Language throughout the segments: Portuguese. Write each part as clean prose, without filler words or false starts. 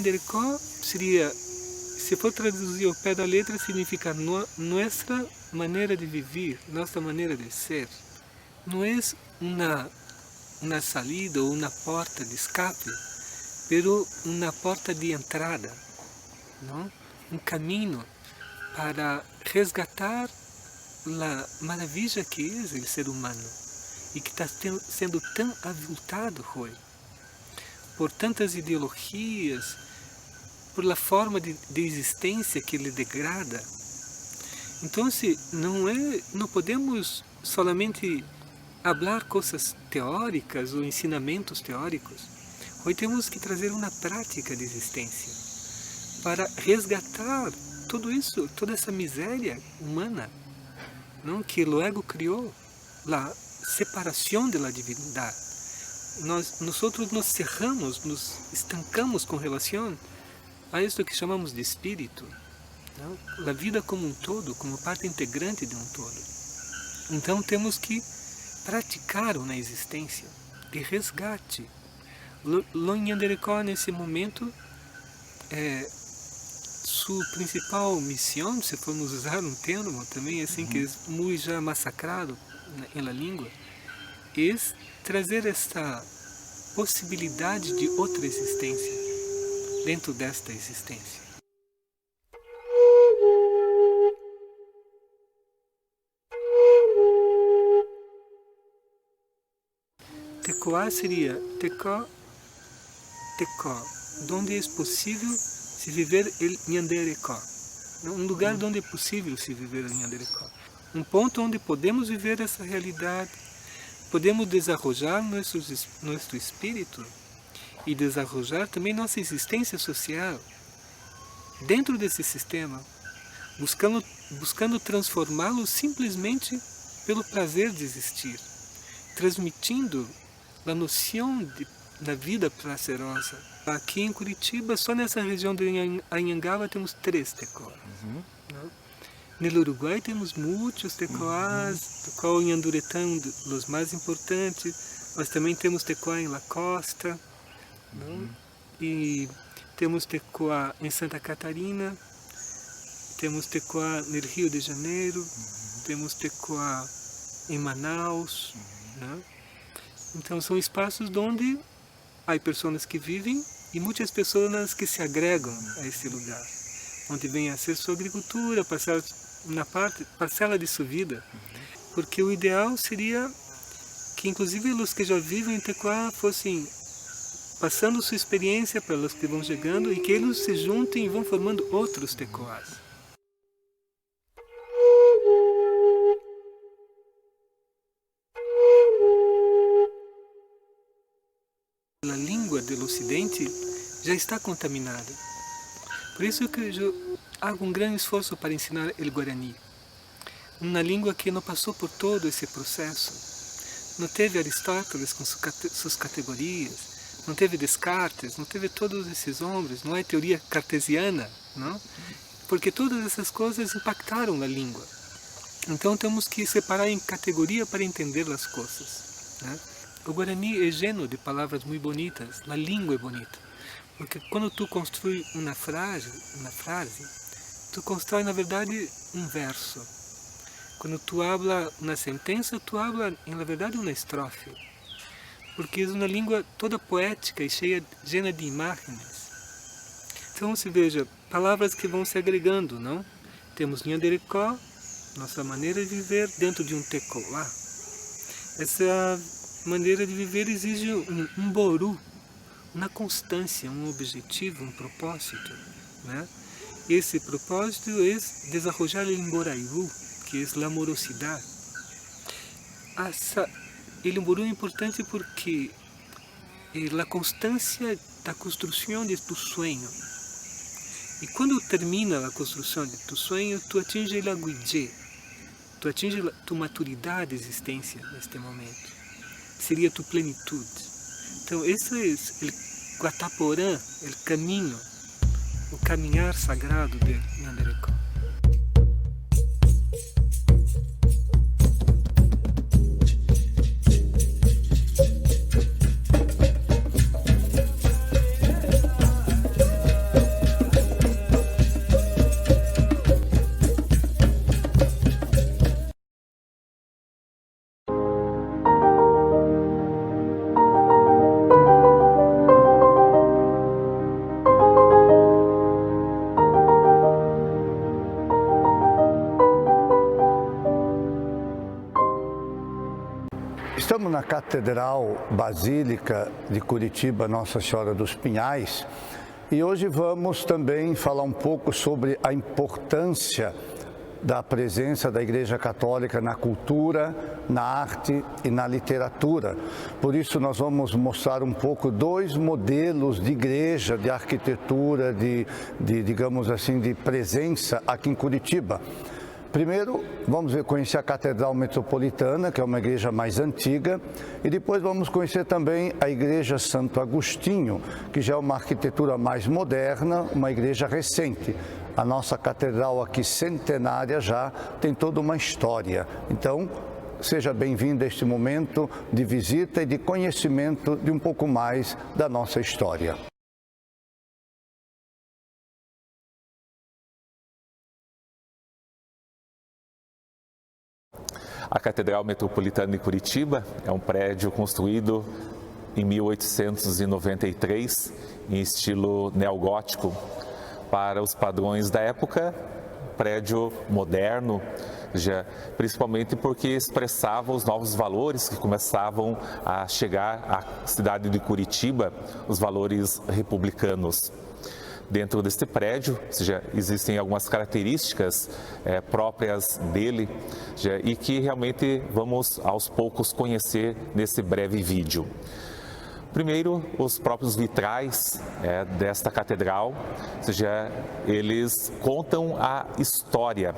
Nyanderekó seria, se for traduzir ao pé da letra, significa nossa maneira de viver, nossa maneira de ser. Não é uma salida ou uma porta de escape, pero uma porta de entrada, não? Um caminho para resgatar a maravilha que é o ser humano e que está sendo tão avultado hoje por tantas ideologias, por la forma de existência que ele degrada. Então, não podemos solamente falar coisas teóricas ou ensinamentos teóricos. Hoje temos que trazer uma prática de existência para resgatar tudo isso, toda essa miséria humana, não, que o ego criou, a separação da divindade. Nós nos cerramos, nos estancamos com relação a isso que chamamos de espírito, não? A vida como um todo, como parte integrante de um todo. Então temos que praticar uma existência de resgate. O Nyanderekó, nesse momento, sua principal missão, se formos usar um termo também assim que é muito já massacrado na língua, é trazer esta possibilidade de outra existência dentro desta existência. Tecoá seria Tecó, onde é possível se viver o Nyanderekó. Um lugar onde é possível se viver o Nyanderekó. Um ponto onde podemos viver essa realidade, podemos desenvolver nosso espírito e desenvolver também nossa existência social dentro desse sistema, buscando transformá-lo simplesmente pelo prazer de existir, transmitindo a noção da vida prazerosa. Aqui em Curitiba, só nessa região de Anhangaba, temos 3 tecoás. No Uruguai temos muitos tecoás, tecoá em Anduretã, um dos mais importantes, mas também temos tecoá em La Costa, e temos tecoá em Santa Catarina, temos tecoá no Rio de Janeiro, temos tecoá em Manaus. Então são espaços onde há pessoas que vivem e muitas pessoas que se agregam a esse lugar, onde vem a ser sua agricultura, parcela de sua vida, porque o ideal seria que inclusive os que já vivem em Tecoá fossem passando sua experiência para os que vão chegando e que eles se juntem e vão formando outros tecoás. A língua do Ocidente já está contaminada. Por isso que eu hago um grande esforço para ensinar o Guarani. Uma língua que não passou por todo esse processo. Não teve Aristóteles com suas categorias, não teve Descartes, não teve todos esses homens, não é teoria cartesiana, não? Porque todas essas coisas impactaram a língua. Então temos que separar em categoria para entender as coisas, né? O Guarani é lleno de palavras muito bonitas, a língua é bonita. Porque quando tu constrói uma frase, tu constrói na verdade um verso. Quando tu habla uma sentença, tu habla na verdade uma estrofe. Porque é uma língua toda poética e llena de imagens. Então se veja, palavras que vão se agregando, não? Temos Nyanderekó, nossa maneira de viver dentro de um tecoá. Essa maneira de viver exige um boru, uma constância, um objetivo, um propósito, né? Esse propósito é desenvolver o Imboraibu, que é a amorosidade. O Imboru é importante porque é a constância da construção de tu sonho. E quando termina a construção de tu sonho, tu atinge o Aguijé, tu atinge tu maturidade de existência neste momento. Seria tu plenitude. Então esse é o Guataporã, o caminho, o caminhar sagrado de Nyanderekó. Estamos na Catedral Basílica de Curitiba, Nossa Senhora dos Pinhais, e hoje vamos também falar um pouco sobre a importância da presença da Igreja Católica na cultura, na arte e na literatura. Por isso nós vamos mostrar um pouco dois modelos de igreja, de arquitetura, digamos assim, de presença aqui em Curitiba. Primeiro, vamos conhecer a Catedral Metropolitana, que é uma igreja mais antiga, e depois vamos conhecer também a Igreja Santo Agostinho, que já é uma arquitetura mais moderna, uma igreja recente. A nossa catedral aqui, centenária já, tem toda uma história. Então, seja bem-vindo a este momento de visita e de conhecimento de um pouco mais da nossa história. A Catedral Metropolitana de Curitiba é um prédio construído em 1893, em estilo neogótico. Para os padrões da época, prédio moderno, principalmente porque expressava os novos valores que começavam a chegar à cidade de Curitiba, os valores republicanos. Dentro deste prédio, existem algumas características próprias dele e que realmente vamos aos poucos conhecer nesse breve vídeo. Primeiro, os próprios vitrais desta catedral, eles contam a história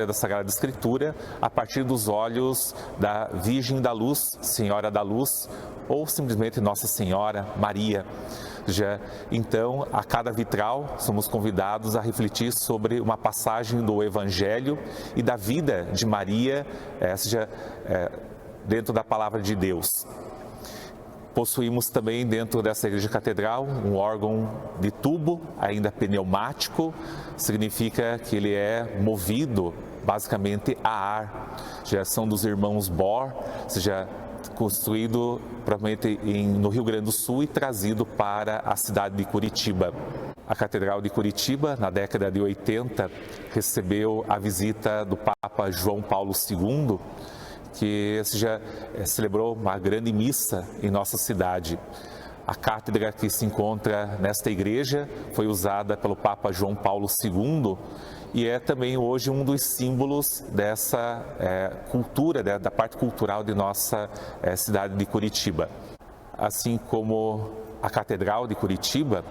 da Sagrada Escritura a partir dos olhos da Virgem da Luz, Senhora da Luz, ou simplesmente Nossa Senhora Maria. Então, a cada vitral, somos convidados a refletir sobre uma passagem do Evangelho e da vida de Maria, dentro da Palavra de Deus. Possuímos também dentro dessa igreja catedral um órgão de tubo, ainda pneumático, significa que ele é movido basicamente a ar. São dos irmãos Bohr, construído provavelmente no Rio Grande do Sul e trazido para a cidade de Curitiba. A Catedral de Curitiba, na década de 80, recebeu a visita do Papa João Paulo II, que celebrou uma grande missa em nossa cidade. A cátedra que se encontra nesta igreja foi usada pelo Papa João Paulo II e é também hoje um dos símbolos dessa cultura, da parte cultural de nossa cidade de Curitiba. Assim como a Catedral de Curitiba,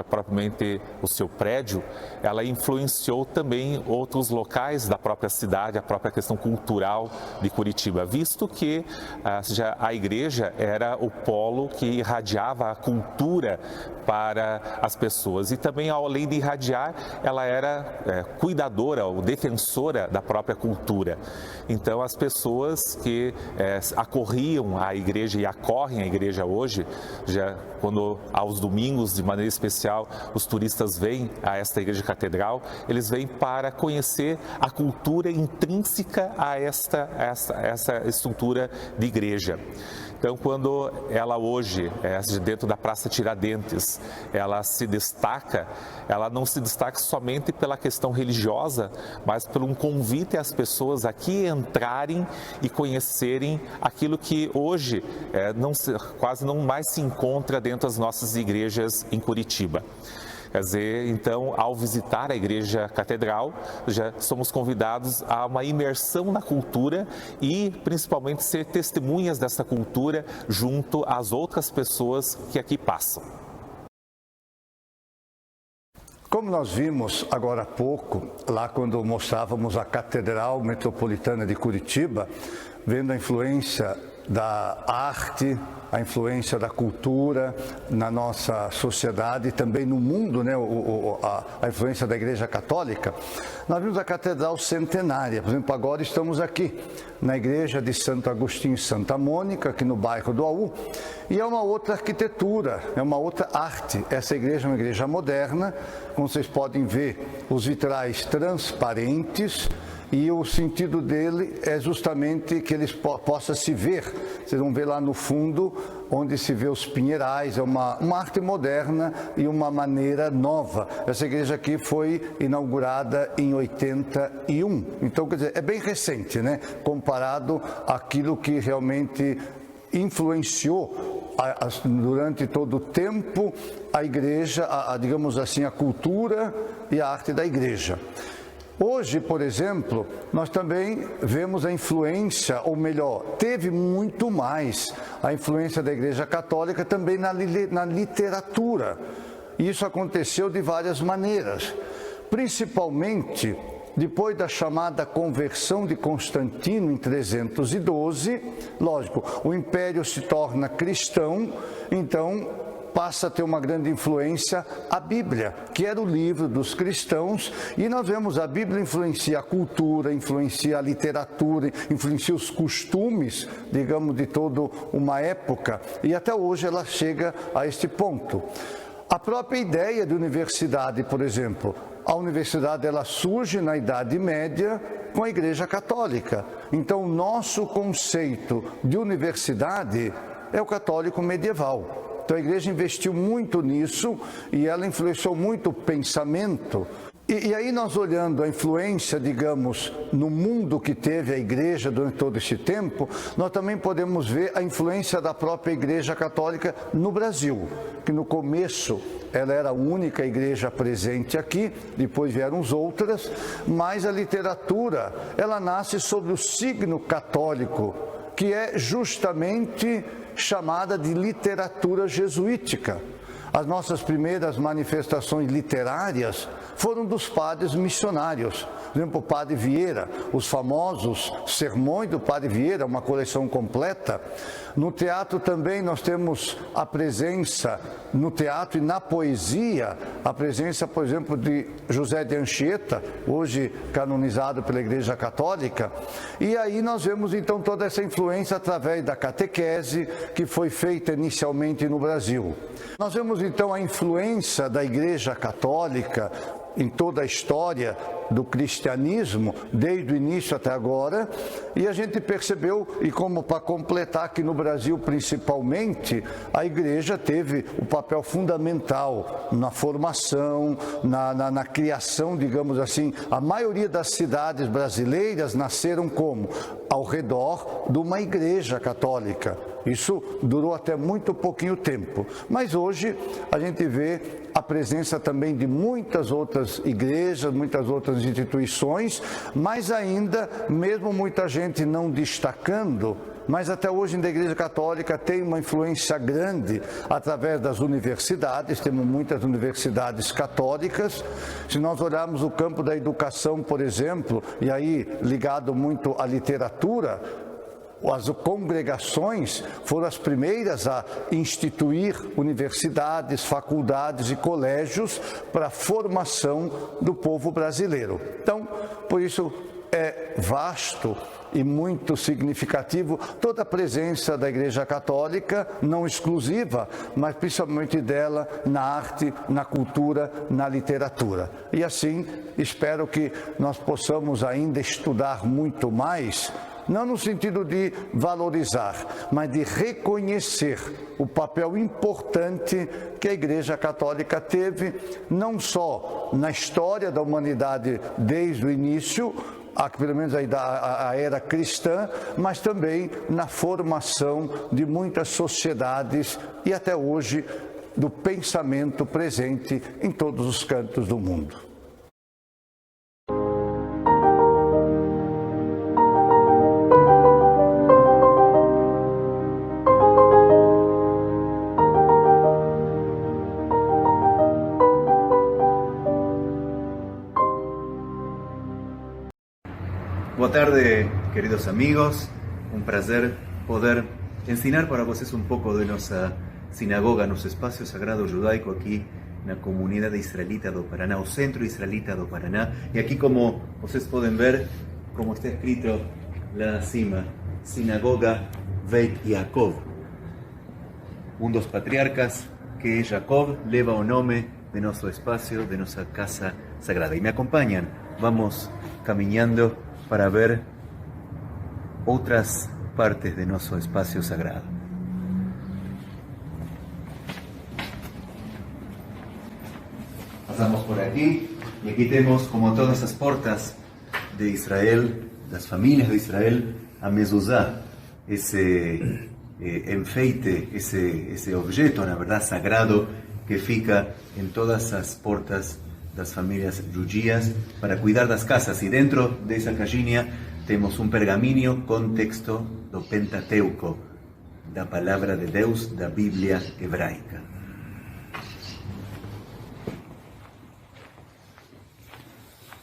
propriamente o seu prédio, ela influenciou também outros locais da própria cidade, a própria questão cultural de Curitiba, visto que a igreja era o polo que irradiava a cultura para as pessoas e também, além de irradiar, ela era cuidadora ou defensora da própria cultura. Então, as pessoas que acorriam à igreja e acorrem à igreja hoje, quando aos domingos, de maneira especial, os turistas vêm a esta igreja catedral, eles vêm para conhecer a cultura intrínseca a essa estrutura de igreja. Então, quando ela hoje, dentro da Praça Tiradentes, ela se destaca, ela não se destaca somente pela questão religiosa, mas por um convite às pessoas aqui entrarem e conhecerem aquilo que hoje quase não mais se encontra dentro das nossas igrejas em Curitiba. Quer dizer, então, ao visitar a Igreja Catedral, somos convidados a uma imersão na cultura e, principalmente, ser testemunhas dessa cultura junto às outras pessoas que aqui passam. Como nós vimos agora há pouco, lá quando mostrávamos a Catedral Metropolitana de Curitiba, vendo a influência da arte, a influência da cultura na nossa sociedade e também no mundo, né? A influência da Igreja Católica. Nós vimos a Catedral Centenária, por exemplo, agora estamos aqui na Igreja de Santo Agostinho e Santa Mônica, aqui no bairro do Aú, e é uma outra arquitetura, é uma outra arte. Essa igreja é uma igreja moderna, como vocês podem ver, os vitrais transparentes, E o sentido dele é justamente que eles possam se ver. Vocês vão ver lá no fundo, onde se vê os pinheirais, é uma arte moderna e uma maneira nova. Essa igreja aqui foi inaugurada em 81. Então, quer dizer, é bem recente, né? Comparado àquilo que realmente influenciou durante todo o tempo a igreja, digamos assim, a cultura e a arte da igreja. Hoje, por exemplo, nós também vemos a influência, ou melhor, teve muito mais a influência da Igreja Católica também na literatura. Isso aconteceu de várias maneiras, principalmente depois da chamada conversão de Constantino em 312, lógico, o império se torna cristão, então passa a ter uma grande influência a Bíblia, que era o livro dos cristãos, e nós vemos a Bíblia influencia a cultura, influencia a literatura, influencia os costumes, digamos, de toda uma época, e até hoje ela chega a este ponto. A própria ideia de universidade, por exemplo, a universidade ela surge na Idade Média com a Igreja Católica. Então, o nosso conceito de universidade é o católico medieval. Então a igreja investiu muito nisso e ela influenciou muito o pensamento. E aí nós olhando a influência, digamos, no mundo que teve a igreja durante todo esse tempo, nós também podemos ver a influência da própria Igreja Católica no Brasil, que no começo ela era a única igreja presente aqui, depois vieram as outras, mas a literatura, ela nasce sob o signo católico, que é justamente chamada de literatura jesuítica. As nossas primeiras manifestações literárias foram dos padres missionários. Por exemplo, o Padre Vieira, os famosos sermões do Padre Vieira, uma coleção completa. No teatro também nós temos a presença, no teatro e na poesia, a presença, por exemplo, de José de Anchieta, hoje canonizado pela Igreja Católica. E aí nós vemos então toda essa influência através da catequese que foi feita inicialmente no Brasil. Nós vemos então a influência da Igreja Católica em toda a história do cristianismo, desde o início até agora, e a gente percebeu, e como para completar, que no Brasil principalmente, a igreja teve o papel fundamental na formação, na criação, digamos assim. A maioria das cidades brasileiras nasceram como? Ao redor de uma igreja católica. Isso durou até muito pouquinho tempo, mas hoje a gente vê a presença também de muitas outras igrejas, muitas outras instituições, mas ainda, mesmo muita gente não destacando, mas até hoje a Igreja Católica tem uma influência grande através das universidades, temos muitas universidades católicas. Se nós olharmos o campo da educação, por exemplo, e aí ligado muito à literatura, as congregações foram as primeiras a instituir universidades, faculdades e colégios para a formação do povo brasileiro. Então, por isso é vasto e muito significativo toda a presença da Igreja Católica, não exclusiva, mas principalmente dela na arte, na cultura, na literatura. E assim, espero que nós possamos ainda estudar muito mais, não no sentido de valorizar, mas de reconhecer o papel importante que a Igreja Católica teve, não só na história da humanidade desde o início, pelo menos a era cristã, mas também na formação de muitas sociedades e até hoje do pensamento presente em todos os cantos do mundo. Boa tarde, queridos amigos. Un prazer poder ensinar para vocês um pouco de nossa sinagoga, nosso espaço sagrado judaico aqui na comunidade israelita do Paraná, o centro israelita do Paraná. E aqui, como vocês podem ver, como está escrito lá acima, Sinagoga Beit Yaakov. Dos patriarcas, que é Jacob, leva o nome de nosso espaço, de nossa casa sagrada. E me acompanham, vamos caminhando para ver otras partes de nuestro espacio sagrado. Pasamos por aquí y aquí tenemos, como todas esas puertas de Israel, las familias de Israel, a mezuzá, ese enfeite, ese objeto, la verdad, sagrado que fica en todas las puertas de las familias judías para cuidar las casas. Y dentro de esa caixinha tenemos un pergaminio con texto do Pentateuco, da palabra de Deus, da Biblia hebraica.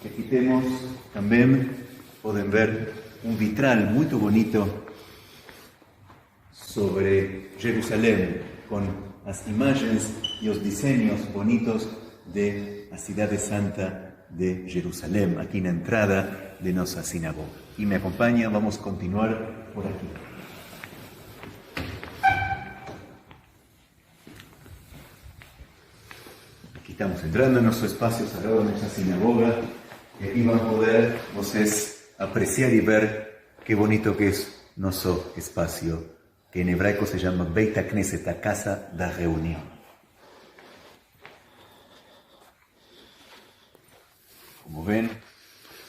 Aquí tenemos también, pueden ver, un vitral muy bonito sobre Jerusalén, con las imágenes y los diseños bonitos de la ciudad santa de Jerusalén, aquí en la entrada de nuestra sinagoga. Y me acompaña, vamos a continuar por aquí. Aquí estamos entrando en nuestro espacio sagrado, en nuestra sinagoga, y aquí van a poder ustedes apreciar y ver qué bonito que es nuestro espacio, que en hebraico se llama Beit HaKnesset, la casa de reunión. Como ven,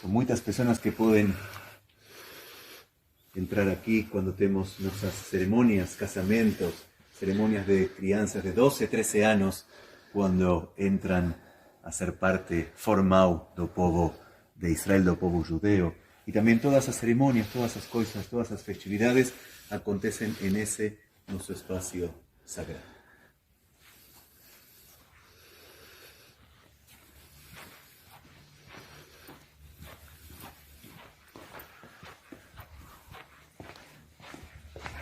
son muchas personas que pueden entrar aquí cuando tenemos nuestras ceremonias, casamientos, ceremonias de crianzas de 12, 13 años, cuando entran a ser parte formal del pueblo de Israel, del pueblo judeo. Y también todas esas ceremonias, todas esas cosas, todas esas festividades acontecen en ese nuestro espacio sagrado.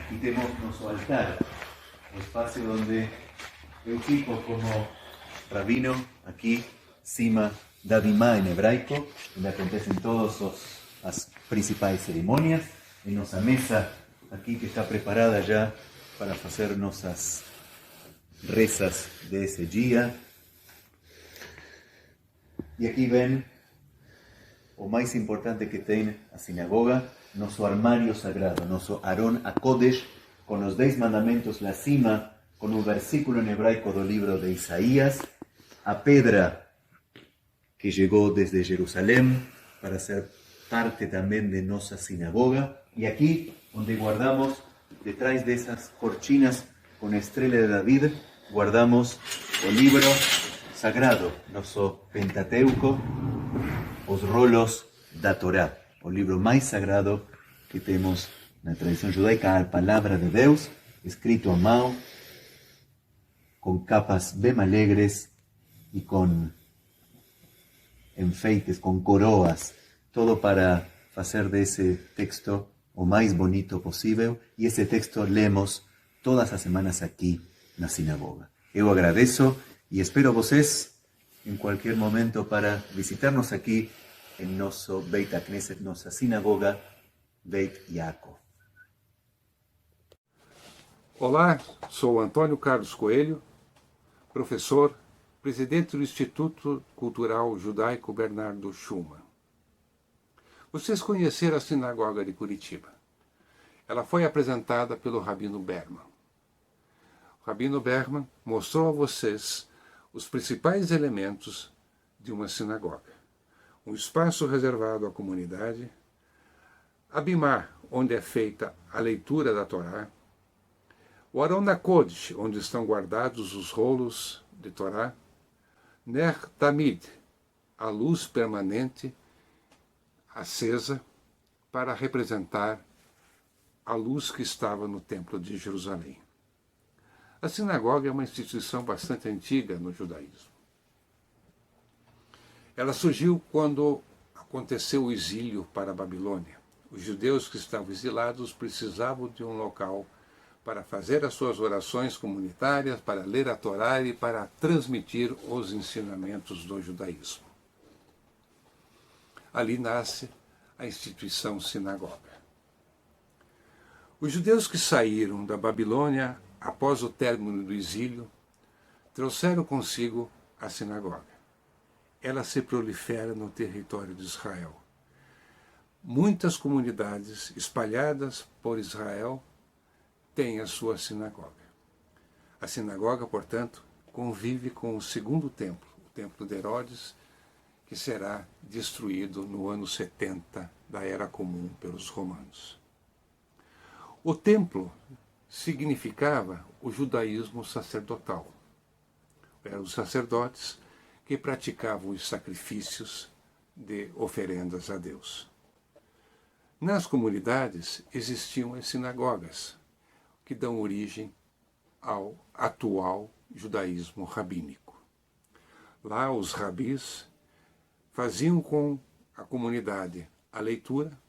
Aquí tenemos nuestro altar, un espacio donde eu fico como rabino, aquí, Sima Davimá en hebraico, donde acontecen todas las principales ceremonias, en nuestra mesa aquí que está preparada ya para hacer nuestras rezas de ese día. Y aquí ven o más importante que tiene la sinagoga, nuestro armario sagrado, nuestro Arón HaKodesh, con los 10 mandamientos, la cima, con un versículo en hebraico del libro de Isaías, a pedra que llegó desde Jerusalén para ser parte también de nuestra sinagoga, y aquí donde guardamos, detrás de esas cortinas con estrella de David, guardamos el libro sagrado, nuestro Pentateuco, los rolos da Torá, el libro más sagrado que tenemos en la tradición judaica, la palabra de Dios, escrito a mano, con capas bien alegres y con enfeites, con coroas, todo para hacer de ese texto o más bonito posible, y ese texto leemos todas las semanas aquí en la sinagoga. Yo agradezco y espero vocês en cualquier momento para visitarnos aquí en nuestro Beit HaKnesset, nuestra sinagoga Beit Yaakov. Olá, sou Antônio Carlos Coelho, professor, presidente do Instituto Cultural Judaico Bernardo Schumann. Vocês conheceram a sinagoga de Curitiba. Ela foi apresentada pelo Rabino Berman. O Rabino Berman mostrou a vocês os principais elementos de uma sinagoga. Um espaço reservado à comunidade, a bimá, onde é feita a leitura da Torá, o Arão HaKodesh, onde estão guardados os rolos de Torá, Ner Tamid, a luz permanente acesa para representar a luz que estava no Templo de Jerusalém. A sinagoga é uma instituição bastante antiga no judaísmo. Ela surgiu quando aconteceu o exílio para a Babilônia. Os judeus que estavam exilados precisavam de um local para fazer as suas orações comunitárias, para ler a Torá e para transmitir os ensinamentos do judaísmo. Ali nasce a instituição sinagoga. Os judeus que saíram da Babilônia após o término do exílio trouxeram consigo a sinagoga. Ela se prolifera no território de Israel. muitas comunidades espalhadas por Israel têm a sua sinagoga. A sinagoga, portanto, convive com o segundo templo, o templo de Herodes, que será destruído no ano 70 da Era Comum pelos romanos. O templo significava o judaísmo sacerdotal. Eram os sacerdotes que praticavam os sacrifícios de oferendas a Deus. Nas comunidades existiam as sinagogas, que dão origem ao atual judaísmo rabínico. Lá os rabis faziam com a comunidade a leitura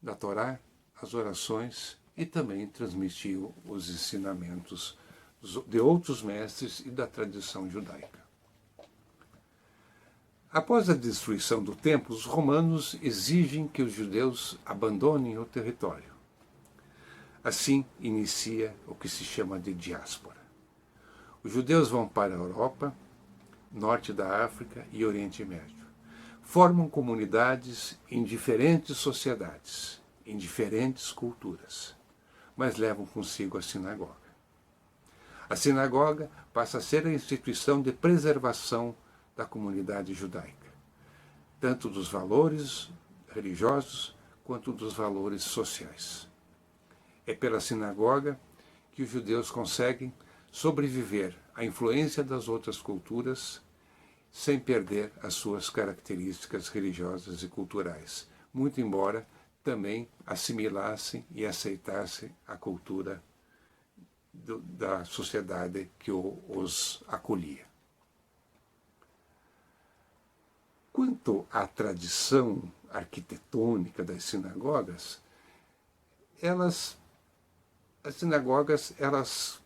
da Torá, as orações e também transmitiam os ensinamentos de outros mestres e da tradição judaica. Após a destruição do templo, os romanos exigem que os judeus abandonem o território. Assim inicia o que se chama de diáspora. Os judeus vão para a Europa, norte da África e Oriente Médio. Formam comunidades em diferentes sociedades, em diferentes culturas, mas levam consigo a sinagoga. A sinagoga passa a ser a instituição de preservação da comunidade judaica, tanto dos valores religiosos quanto dos valores sociais. É pela sinagoga que os judeus conseguem sobreviver à influência das outras culturas sem perder as suas características religiosas e culturais, muito embora também assimilassem e aceitassem a cultura da sociedade que os acolhia. Quanto à tradição arquitetônica das sinagogas, as sinagogas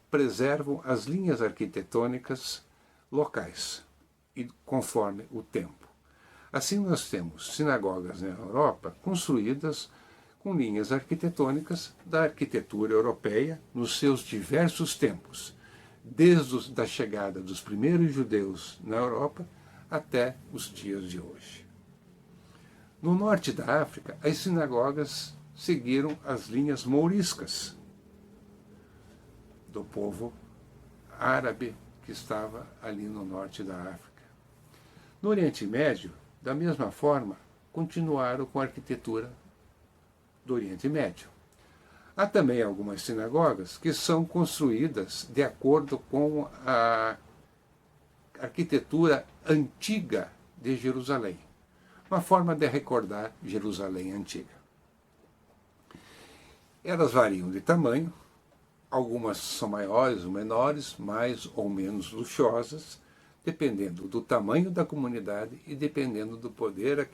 preservam as linhas arquitetônicas locais e conforme o tempo. Assim nós temos sinagogas na Europa construídas com linhas arquitetônicas da arquitetura europeia nos seus diversos tempos, desde a chegada dos primeiros judeus na Europa até os dias de hoje. No norte da África, as sinagogas seguiram as linhas mouriscas do povo árabe que estava ali no norte da África. No Oriente Médio, da mesma forma, continuaram com a arquitetura do Oriente Médio. Há também algumas sinagogas que são construídas de acordo com a arquitetura antiga de Jerusalém, uma forma de recordar Jerusalém antiga. Elas variam de tamanho, algumas são maiores ou menores, mais ou menos luxuosas, dependendo do tamanho da comunidade e dependendo do poder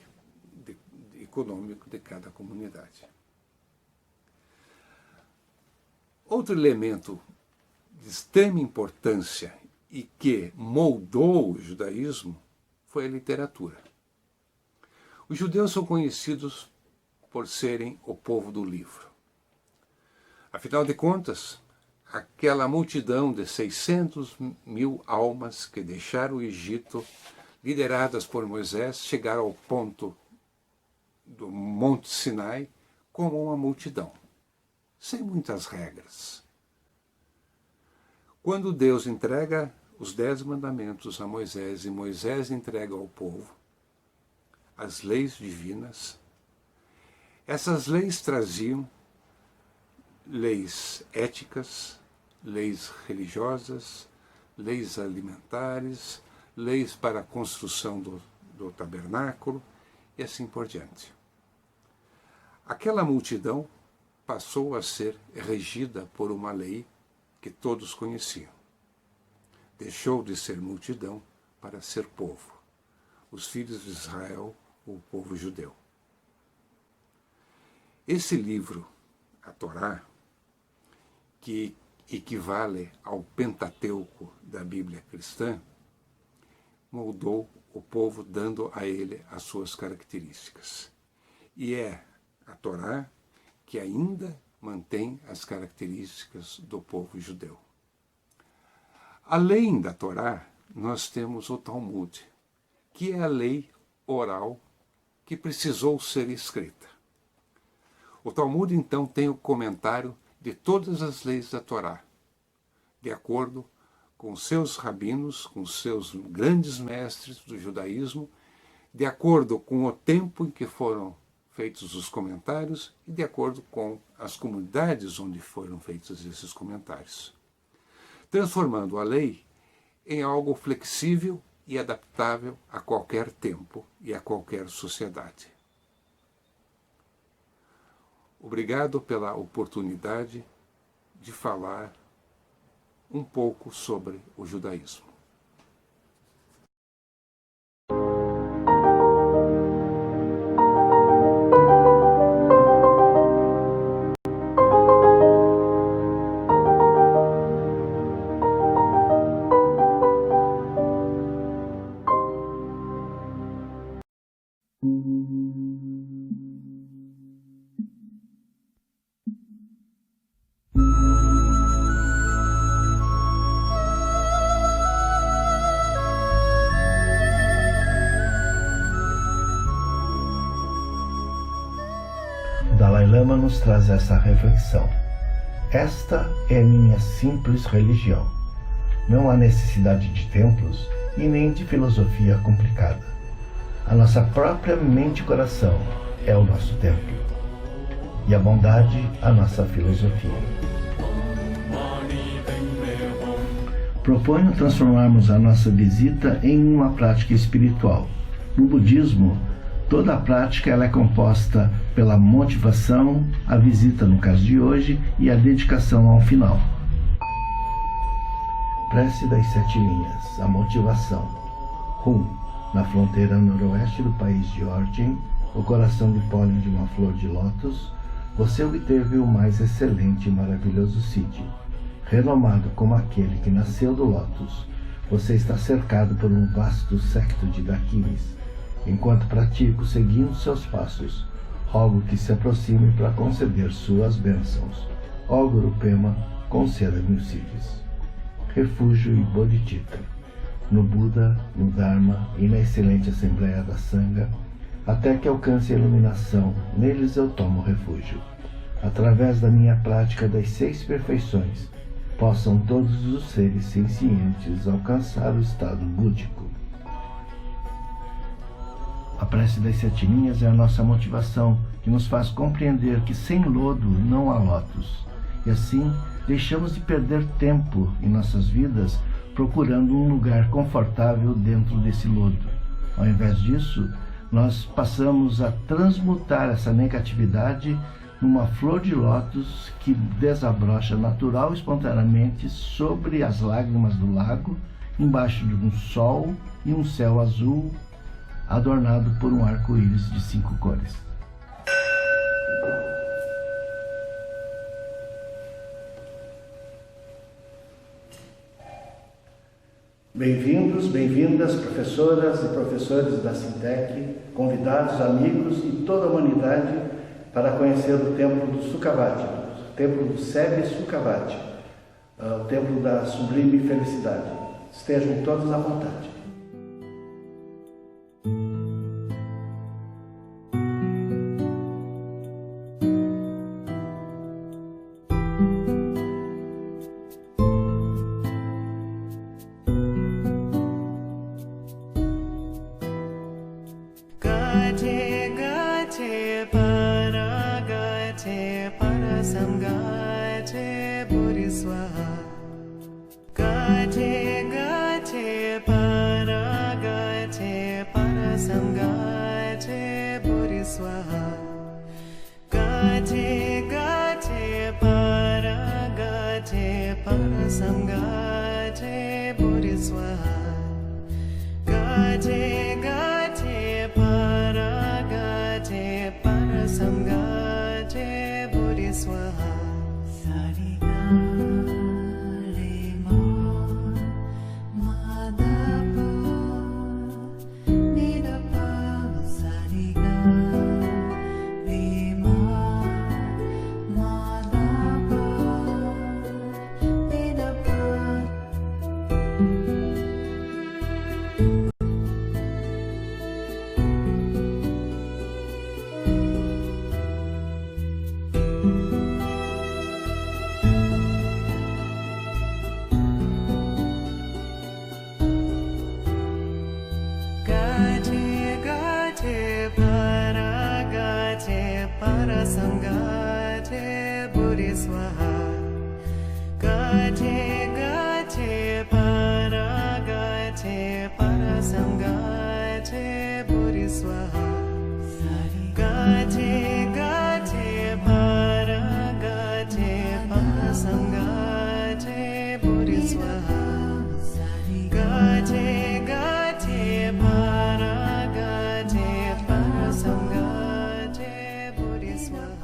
econômico de cada comunidade. Outro elemento de extrema importância e que moldou o judaísmo foi a literatura. Os judeus são conhecidos por serem o povo do livro. Afinal de contas, aquela multidão de 600 mil almas que deixaram o Egito, lideradas por Moisés, chegaram ao ponto do Monte Sinai como uma multidão, sem muitas regras. Quando Deus entrega os 10 mandamentos a Moisés e Moisés entrega ao povo as leis divinas, essas leis traziam leis éticas, leis religiosas, leis alimentares, leis para a construção do tabernáculo e assim por diante. Aquela multidão passou a ser regida por uma lei que todos conheciam. Deixou de ser multidão para ser povo, os filhos de Israel, o povo judeu. Esse livro, a Torá, que equivale ao Pentateuco da Bíblia cristã, moldou o povo dando a ele as suas características. E é a Torá que ainda mantém as características do povo judeu. Além da Torá, nós temos o Talmud, que é a lei oral que precisou ser escrita. O Talmud, então, tem o comentário de todas as leis da Torá, de acordo com seus rabinos, com seus grandes mestres do judaísmo, de acordo com o tempo em que foram feitos os comentários e de acordo com as comunidades onde foram feitos esses comentários, transformando a lei em algo flexível e adaptável a qualquer tempo e a qualquer sociedade. Obrigado pela oportunidade de falar um pouco sobre o judaísmo. Dalai Lama nos traz essa reflexão. Esta é minha simples religião. Não há necessidade de templos e nem de filosofia complicada. A nossa própria mente e coração é o nosso templo. E a bondade, a nossa filosofia. Proponho transformarmos a nossa visita em uma prática espiritual. No budismo, toda a prática ela é composta pela motivação, a visita no caso de hoje, e a dedicação ao final. Prece das 7 linhas, a motivação. Rum, na fronteira noroeste do país de origem, o coração de pólen de uma flor de lótus, você obteve o mais excelente e maravilhoso Siddhi. Renomado como aquele que nasceu do lótus, você está cercado por um vasto séquito de dakinis. Enquanto pratico seguindo seus passos, rogo que se aproxime para conceder suas bênçãos. Ó Guru Pema, conceda-me os Siddhis. Refúgio e Bodhicitta. No Buda, no Dharma e na excelente Assembleia da Sangha, até que alcance a iluminação, neles eu tomo refúgio. Através da minha prática das 6 perfeições, possam todos os seres sencientes alcançar o estado búdico. A prece das 7 linhas é a nossa motivação, que nos faz compreender que sem lodo não há lótus. E assim, deixamos de perder tempo em nossas vidas procurando um lugar confortável dentro desse lodo. Ao invés disso, nós passamos a transmutar essa negatividade numa flor de lótus que desabrocha natural e espontaneamente sobre as lágrimas do lago, embaixo de um sol e um céu azul, adornado por um arco-íris de 5 cores. Bem-vindos, bem-vindas, professoras e professores da Sintec, convidados, amigos e toda a humanidade para conhecer o templo do Sukhavati, o templo do Sebe Sukhavati, o templo da sublime felicidade. Estejam todos à vontade. Buri Swaha Gate Gate Para Gate Para Samgate Buri Swaha Gate Gate Para Gate Para Samgate Buri Swaha Gate Gate Para Gate Para Samgate Buri Swaha.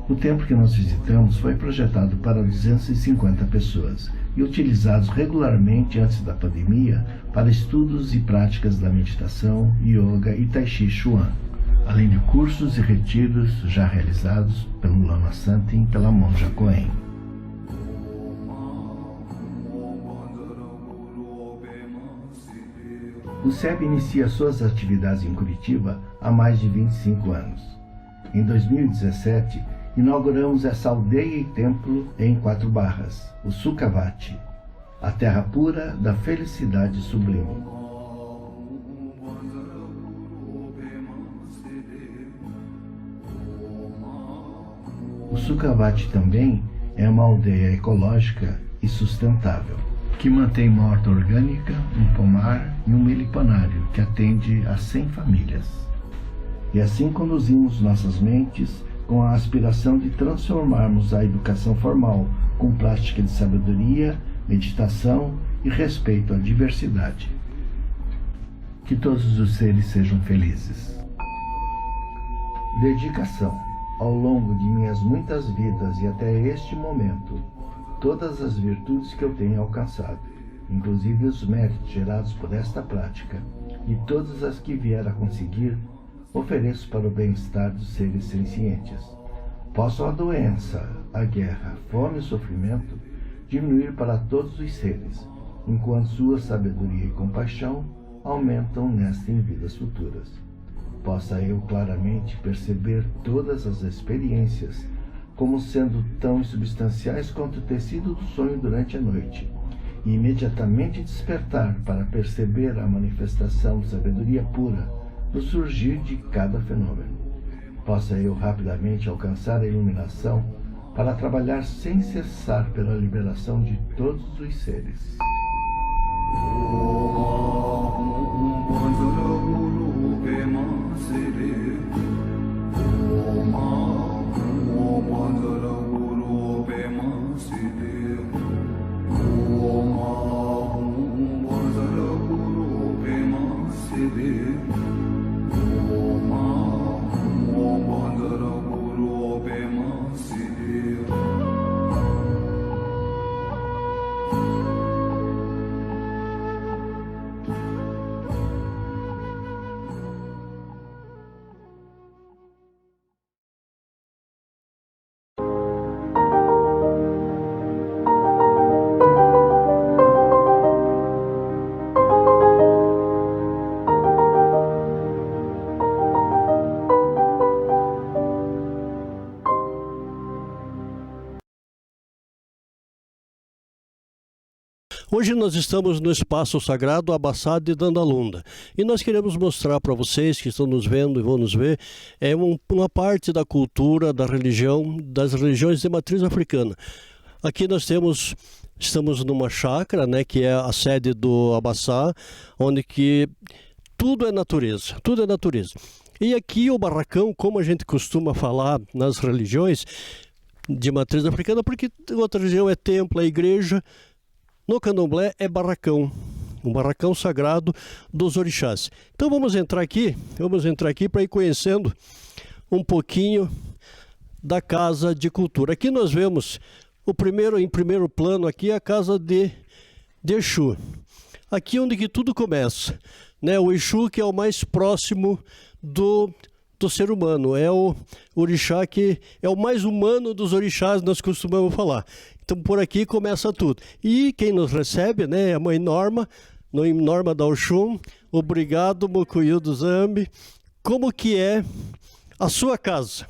O templo que nós visitamos foi projetado para 250 pessoas e utilizados regularmente antes da pandemia para estudos e práticas da meditação, yoga e tai chi chuan, além de cursos e retiros já realizados pelo Lama Santin e pela monja Coen. O SEB inicia suas atividades em Curitiba há mais de 25 anos. Em 2017, inauguramos essa aldeia e templo em 4 barras, o Sukhavati, a terra pura da felicidade sublime. O Sukhavati também é uma aldeia ecológica e sustentável, que mantém uma horta orgânica, um pomar e um meliponário que atende a 100 famílias. E assim conduzimos nossas mentes com a aspiração de transformarmos a educação formal com prática de sabedoria, meditação e respeito à diversidade. Que todos os seres sejam felizes. Dedicação. Ao longo de minhas muitas vidas e até este momento, todas as virtudes que eu tenho alcançado, inclusive os méritos gerados por esta prática, e todas as que vier a conseguir, ofereço para o bem-estar dos seres sencientes. Possam a doença, a guerra, a fome e o sofrimento diminuir para todos os seres, enquanto sua sabedoria e compaixão aumentam nesta em vidas futuras. Possa eu claramente perceber todas as experiências como sendo tão insubstanciais quanto o tecido do sonho durante a noite, e imediatamente despertar para perceber a manifestação de sabedoria pura no surgir de cada fenômeno. Possa eu rapidamente alcançar a iluminação para trabalhar sem cessar pela liberação de todos os seres. Hoje nós estamos no espaço sagrado Abassá de Dandalunda e nós queremos mostrar para vocês que estão nos vendo e vão nos ver uma parte da cultura, da religião, das religiões de matriz africana. Aqui nós estamos numa chácara, né, que é a sede do Abassá, onde que tudo é natureza, tudo é natureza. E aqui o barracão, como a gente costuma falar nas religiões de matriz africana, porque outra religião é templo, é igreja, no candomblé é barracão, um barracão sagrado dos orixás. Então vamos entrar aqui para ir conhecendo um pouquinho da Casa de Cultura. Aqui nós vemos em primeiro plano aqui a casa de Exu. Aqui onde que tudo começa, né? O Exu, que é o mais próximo do ser humano, é o orixá que é o mais humano dos orixás, nós costumamos falar. Então por aqui começa tudo. E quem nos recebe, né, é a mãe Norma da Oxum. Obrigado, Mucuyu do Zambi. Como que é a sua casa?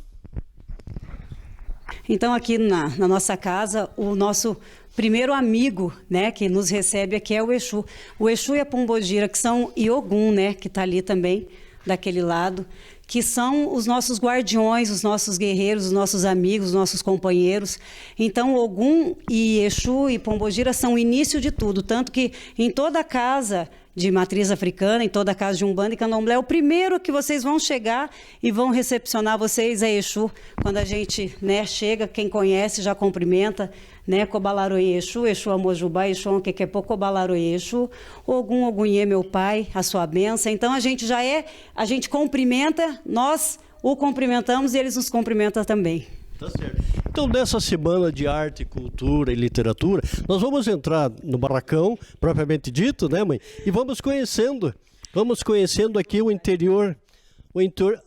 Então aqui na nossa casa, o nosso primeiro amigo, né, que nos recebe aqui é o Exu. O Exu e a Pombogira, que são e Ogum, né, que está ali também, daquele lado, que são os nossos guardiões, os nossos guerreiros, os nossos amigos, os nossos companheiros. Então, Ogum e Exu e Pombogira são o início de tudo, tanto que em toda casa de matriz africana, em toda casa de Umbanda e Candomblé, o primeiro que vocês vão chegar e vão recepcionar vocês é Exu. Quando a gente, né, chega, quem conhece já cumprimenta, né, Cobalaroie Exu, Exu Amojubá, Exu Onquequepô, Cobalaroie Exu, Ogum, Ogunhê, meu pai, a sua bênção. Então a gente cumprimenta, nós o cumprimentamos e eles nos cumprimentam também. Tá certo. Então, nessa semana de arte, cultura e literatura, nós vamos entrar no barracão, propriamente dito, né, mãe? E vamos conhecendo aqui o interior.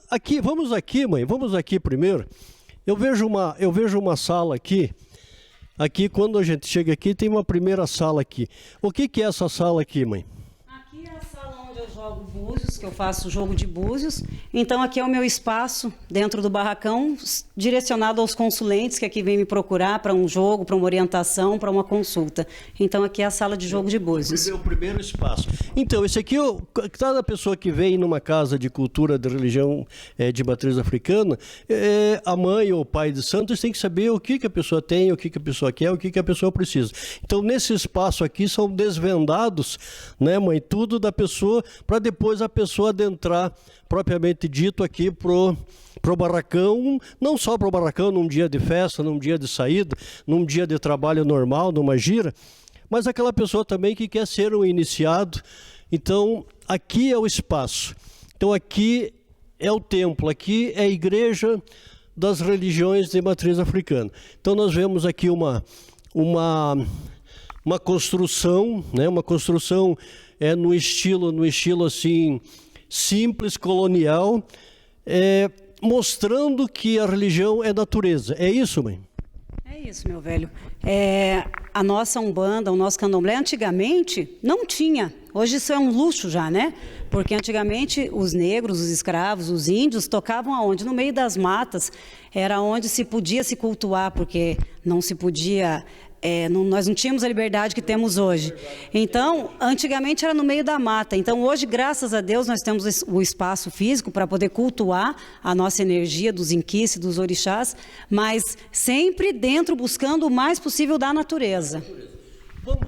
Aqui, vamos aqui, mãe, vamos aqui primeiro. Eu vejo uma sala aqui. Aqui, quando a gente chega aqui, tem uma primeira sala aqui. O que é essa sala aqui, mãe? Aqui é a sala onde eu jogo búzios, que eu faço jogo de búzios. Então aqui é o meu espaço dentro do barracão, direcionado aos consulentes que aqui vêm me procurar para um jogo, para uma orientação, para uma consulta. Então aqui é a sala de jogo de búzios. É o primeiro espaço. Então, esse aqui, cada pessoa que vem numa casa de cultura, de religião de matriz africana, a mãe ou o pai de santos tem que saber o que a pessoa tem, o que a pessoa quer, o que a pessoa precisa. Então, nesse espaço aqui são desvendados, né, mãe, tudo da pessoa, para depois a pessoa adentrar, propriamente dito, aqui pro barracão, não só pro barracão num dia de festa, num dia de saída, num dia de trabalho normal, numa gira, mas aquela pessoa também que quer ser um iniciado. Então, aqui é o espaço. Então, aqui é o templo, aqui é a igreja das religiões de matriz africana. Então, nós vemos aqui uma construção, né? Uma construção no estilo assim, simples, colonial, mostrando que a religião é natureza. É isso, mãe? É isso, meu velho. A nossa Umbanda, o nosso Candomblé, antigamente não tinha. Hoje isso é um luxo já, né? Porque antigamente os negros, os escravos, os índios tocavam aonde? No meio das matas. Era onde se podia se cultuar, porque não se podia... nós não tínhamos a liberdade que temos hoje. Então, antigamente era no meio da mata. Então, hoje, graças a Deus, nós temos o espaço físico para poder cultuar a nossa energia dos inquices, dos orixás, mas sempre dentro, buscando o mais possível da natureza.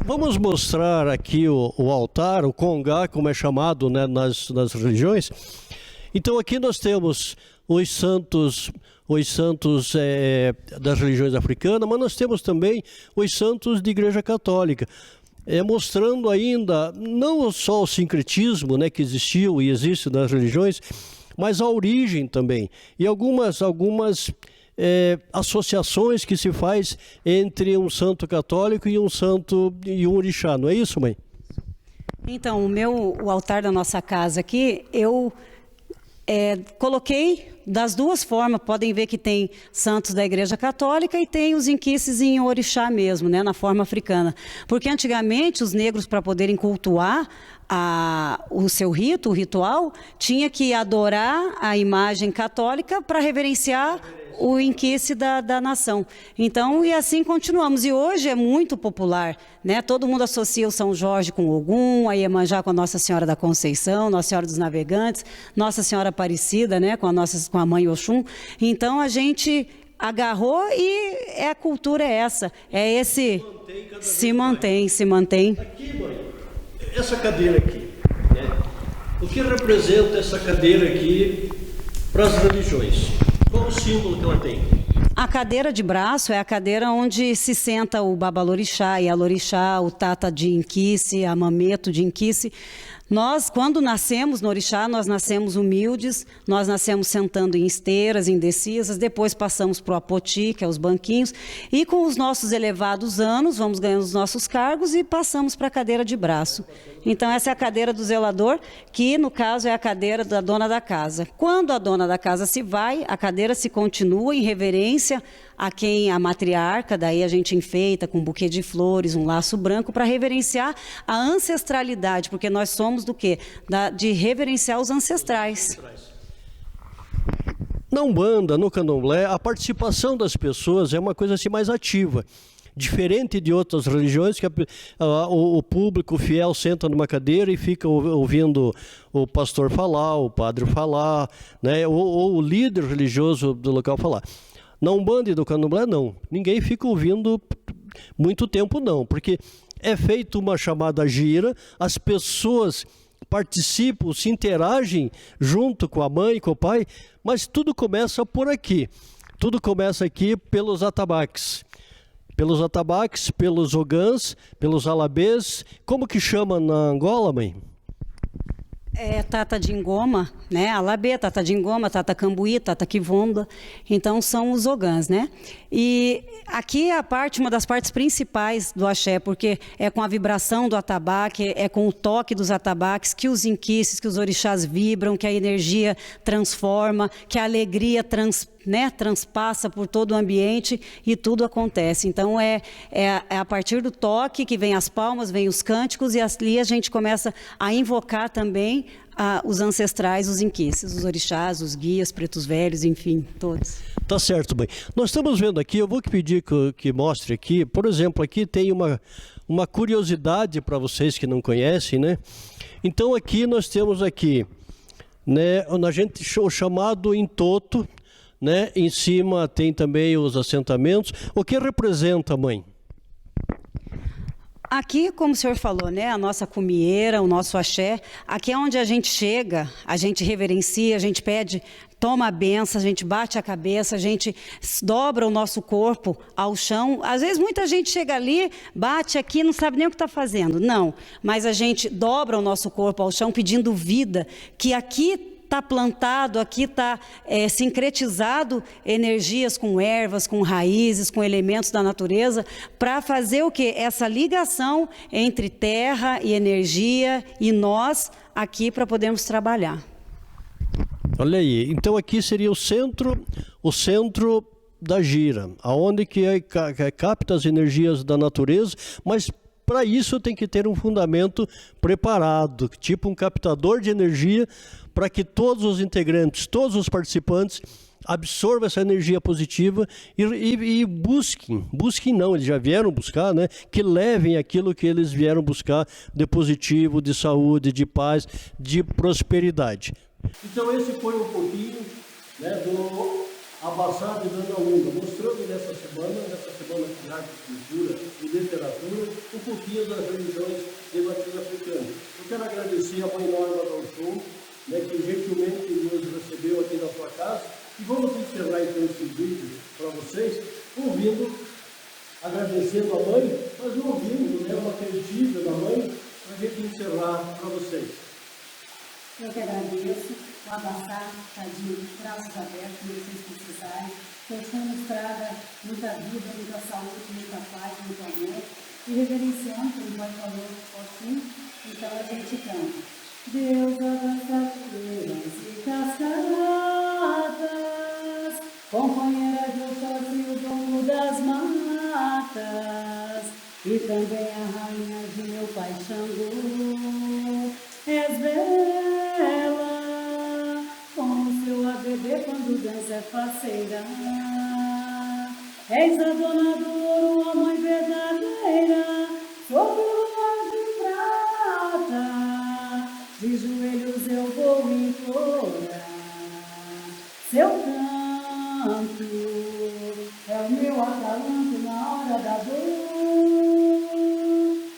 Vamos mostrar aqui o altar, o congá, como é chamado, né, nas religiões. Então, aqui nós temos os santos das religiões africanas, mas nós temos também os santos de Igreja Católica, mostrando ainda não só o sincretismo, né, que existiu e existe nas religiões, mas a origem também, e algumas associações que se faz entre um santo católico e um santo e um orixá, não é isso, mãe? Então, o altar da nossa casa aqui, eu coloquei das duas formas. Podem ver que tem santos da Igreja Católica e tem os inquices em orixá mesmo, né, na forma africana. Porque antigamente os negros, para poderem cultuar o seu rito, o ritual, tinha que adorar a imagem católica para reverenciar o inquice da nação. Então, e assim continuamos. E hoje é muito popular, né? Todo mundo associa o São Jorge com Ogum, a Iemanjá com a Nossa Senhora da Conceição, Nossa Senhora dos Navegantes, Nossa Senhora Aparecida, né? Com a Mãe Oxum. Então, a gente agarrou e a cultura é essa. É esse... Se mantém. Aqui, mãe, essa cadeira aqui, né? O que representa essa cadeira aqui para as religiões? Qual o símbolo que ela tem? A cadeira de braço é a cadeira onde se senta o Babalorixá, Ialorixá, o Tata de Inquice, a Mameto de Inquice. Nós, quando nascemos no Orixá, nós nascemos humildes, nós nascemos sentando em esteiras, em decisas, depois passamos para o Apoti, que é os banquinhos, e com os nossos elevados anos, vamos ganhando os nossos cargos e passamos para a cadeira de braço. Então, essa é a cadeira do zelador, que, no caso, é a cadeira da dona da casa. Quando a dona da casa se vai, a cadeira se continua em reverência a quem a matriarca, daí a gente enfeita com um buquê de flores, um laço branco, para reverenciar a ancestralidade, porque nós somos do quê? De reverenciar os ancestrais. Na Umbanda, no Candomblé, a participação das pessoas é uma coisa assim mais ativa. Diferente de outras religiões, que o público fiel senta numa cadeira e fica ouvindo o pastor falar, o padre falar, né, ou o líder religioso do local falar. Na Umbanda e no Candomblé, não. Ninguém fica ouvindo muito tempo, não. Porque é feita uma chamada gira, as pessoas participam, se interagem junto com a mãe, com o pai, mas tudo começa por aqui. Tudo começa aqui pelos atabaques. Pelos atabaques, pelos ogãs, pelos alabês. Como que chama na Angola, mãe? É Tata de Ngoma, né? Alabê, Tata de Ngoma, Tata Cambuí, Tata Kivonda. Então são os ogãs, né? E aqui é uma das partes principais do axé, porque é com a vibração do atabaque, é com o toque dos atabaques que os inquices, que os orixás vibram, que a energia transforma, que a alegria transpassa por todo o ambiente e tudo acontece. Então é a partir do toque que vem as palmas, vem os cânticos, e ali a gente começa a invocar também os ancestrais, os inquices, os orixás, os guias, pretos velhos, enfim, todos. Tá certo, mãe. Nós estamos vendo aqui, eu vou pedir que mostre aqui, por exemplo, aqui tem uma curiosidade para vocês que não conhecem, né? Então aqui nós temos aqui, né, o chamado entoto, né? Em cima tem também os assentamentos. O que representa, mãe? Aqui, como o senhor falou, né, a nossa cumieira, o nosso axé, aqui é onde a gente chega, a gente reverencia, a gente pede, toma a benção, a gente bate a cabeça, a gente dobra o nosso corpo ao chão. Às vezes muita gente chega ali, bate aqui, não sabe nem o que está fazendo. Não, mas a gente dobra o nosso corpo ao chão pedindo vida, que aqui está plantado, aqui está sincretizado energias com ervas, com raízes, com elementos da natureza, para fazer o quê? Essa ligação entre terra e energia e nós aqui para podermos trabalhar. Olha aí, então aqui seria o centro da gira, aonde que capta as energias da natureza, mas para isso tem que ter um fundamento preparado, tipo um captador de energia, para que todos os integrantes, todos os participantes absorvam essa energia positiva e busquem não, eles já vieram buscar, né? Que levem aquilo que eles vieram buscar de positivo, de saúde, de paz, de prosperidade. Então esse foi um pouquinho, né, do Abassado de Andalunda, mostrando nessa semana de arte, cultura e literatura, um pouquinho das religiões de matriz africana. Eu quero agradecer a Mãe Norma do Oxum, né, que gentilmente nos recebeu aqui na sua casa, e vamos encerrar então esse vídeo para vocês, agradecendo a mãe, mas ouvindo, né, uma cantiga da mãe, para a gente encerrar para vocês. Eu que agradeço, o Abassado está de braços abertos, se vocês precisarem, que o Oxum nos traga muita vida, muita saúde, muita paz, muito amor, e reverenciando, como o pai falou, Oxum, então a gente canta. Deus das cachoeiras e cascatas, companheira de Oxóssi, o dono das matas, e também a rainha de meu pai Xangô. És bela com o seu ABB quando dança é faceira. És a dona do ouro, a mãe verdadeira, sobre o mar de prata, de joelhos eu vou implorar. Seu canto é o meu acalanto na hora da dor,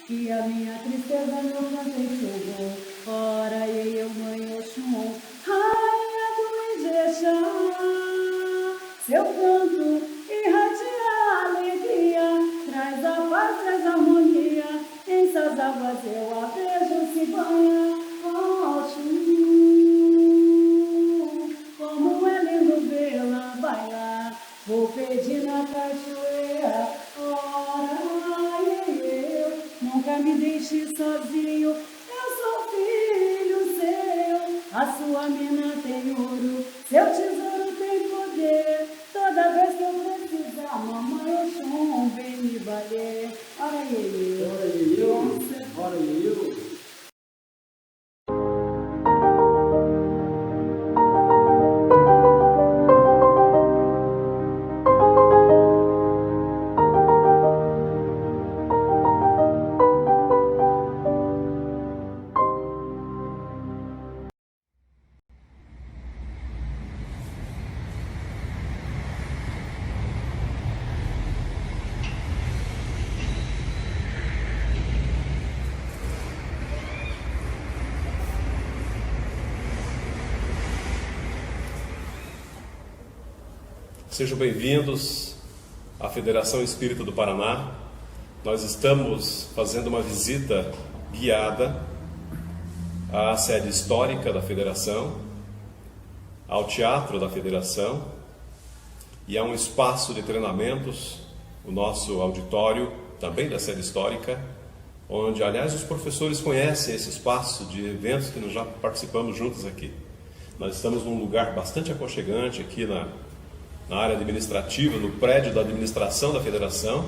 e a minha tristeza meu canto enxugou. Ora eu, mãe Oxum, rainha do Ijexá, seu canto irradia a alegria, traz a paz, traz a harmonia, em suas águas eu a vejo se banha. Oxum, como é lindo vê-la bailar, vou pedir na cachoeira. Ora eu, nunca me deixe sozinho, eu sou filho seu, a sua mina tem ouro, seu tesouro tem poder, toda vez que eu precisar, mamãe Oxum vem me bater. Ora eu, Sejam bem-vindos à Federação Espírita do Paraná. Nós estamos fazendo uma visita guiada à sede histórica da Federação, ao Teatro da Federação e a um espaço de treinamentos, o nosso auditório, também da sede histórica, onde, aliás, os professores conhecem esse espaço de eventos que nós já participamos juntos aqui. Nós estamos num lugar bastante aconchegante aqui na área administrativa, no prédio da administração da Federação,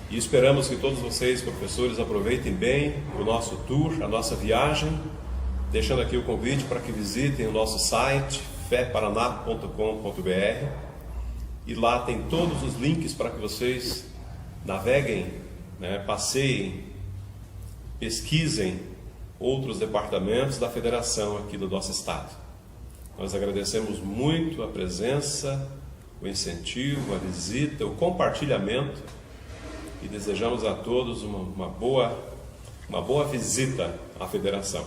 e esperamos que todos vocês, professores, aproveitem bem o nosso tour, a nossa viagem, deixando aqui o convite para que visitem o nosso site feparaná.com.br, e lá tem todos os links para que vocês naveguem, passeiem, pesquisem outros departamentos da Federação aqui do nosso estado. Nós agradecemos muito a presença, o incentivo, a visita, o compartilhamento e desejamos a todos uma boa visita à Federação.